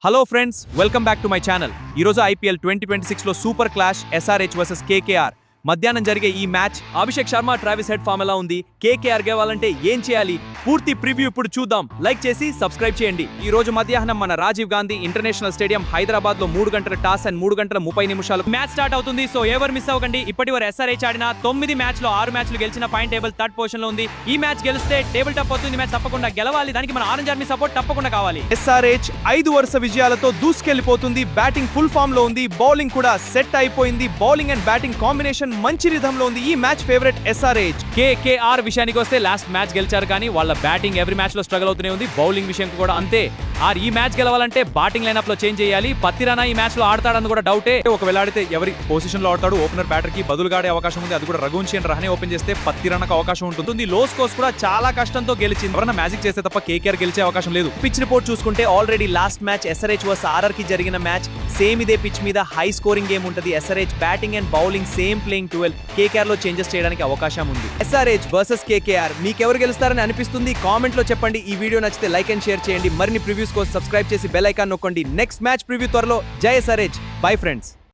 Hello friends, welcome back to my channel. ఈరోజు IPL 2026లో super clash SRH versus KKR మధ్యాహ్నం జరిగే ఈ match Abhishek Sharma Travis Head form ఎలా ఉంది, కేకేఆర్ గెలవాలంటే ఏం చేయాలి, పూర్తి ప్రివ్యూ ఇప్పుడు చూద్దాం. లైక్ చేసి సబ్స్క్రైబ్ చేయండి. ఈ రోజు మధ్యాహ్నం మన రాజీవ్ గాంధీ ఇంటర్నేషనల్ స్టేడియం హైదరాబాద్ లో 3 గంటల టాస్ అండ్ 3 గంటల 30 నిమిషాలు మ్యాచ్ స్టార్ట్ అవుతుంది. సో ఎవరు మిస్ అవ్వకండి. ఇప్పటివరకు ఎస్ఆర్హెచ్ ఆడిన 9 మ్యాచ్లో 6 మ్యాచ్లు గెలిచిన పాయింట్ టేబుల్ థర్డ్ పొజిషన్ లో ఉంది. ఈ మ్యాచ్ గెలిస్తే టేబుల్ టాప్ అవుతుంది. మ్యాచ్ తప్పకుండా గెలవాలి. దానికి మన ఆరెంజ్ ఆర్మీ సపోర్ట్ తప్పకుండా కావాలి. ఎస్ఆర్హెచ్ 5 వరుస విజయాలతో దూసుకెళ్లిపోతుంది. బ్యాటింగ్ ఫుల్ ఫామ్ లో ఉంది. బౌలింగ్ కూడా సెట్ అయిపోయింది. బౌలింగ్ అండ్ బ్యాటింగ్ కాంబినేషన్ మంచి రిథమ్ లో ఉంది. ఈ మ్యాచ్ ఫేవరెట్ ఎస్ఆర్హెచ్. కేకేఆర్ విషయానికి వస్తే లాస్ట్ మ్యాచ్ గెలిచారు, కానీ వాళ్ళ బ్యాటింగ్ ఎవ్రీ మ్యాచ్ లో స్ట్రగుల్ అవుతూనే ఉంది. బౌలింగ్ విషయం కూడా అంతే. ఈ మ్యాచ్ గెలవాలంటే బ్యాటింగ్ లైనప్ లో చేంజ్ చేయాలి. పత్తిరానా ఈ మ్యాచ్ లో ఆడతాడని కూడా డౌటే. ఒకవేళ ఆడితే ఎవరి పొజిషన్ లో ఆడతాడు? ఓపెనర్ బ్యాటర్ కి బదులుగా ఆడే అవకాశం ఉంది. అది కూడా రఘువంశీ అండ్ రహనే ఓపెన్ చేస్తే పత్తిరానాకు అవకాశం ఉంటుంది. లో స్కోర్స్ కూడా చాలా కష్టంతో గెలిచింది. ఎవరైనా మ్యాజిక్ చేస్తే తప్ప కేకేఆర్ గెలిచే అవకాశం లేదు. పిచ్ రిపోర్ట్ చూసుకుంటే already last match SRH versus RR కి జరిగిన మ్యాచ్ సేమ్ ఇదే పిచ్ మీద హై స్కోరింగ్ గేమ్ ఉంటుంది. SRH batting and bowling same playing 12. KKR లో చేంజెస్ చేయడానికి అవకాశం ఉంది. ఎస్ఆర్హెచ్ వర్సెస్ కేకేఆర్ మీకెవరు గెలుస్తారని అనిపిస్తుంది? కామెంట్ లో చెప్పండి. ఈ వీడియో నచ్చితే లైక్ అండ్ షేర్ చేయండి. మరిన్ని ప్రివ్యూస్ కోసం సబ్స్క్రైబ్ చేసి బెల్ ఐకాన్ నొక్కండి. నెక్స్ట్ మ్యాచ్ ప్రివ్యూ త్వరలో. జై ఎస్ఆర్హెచ్. Bye friends.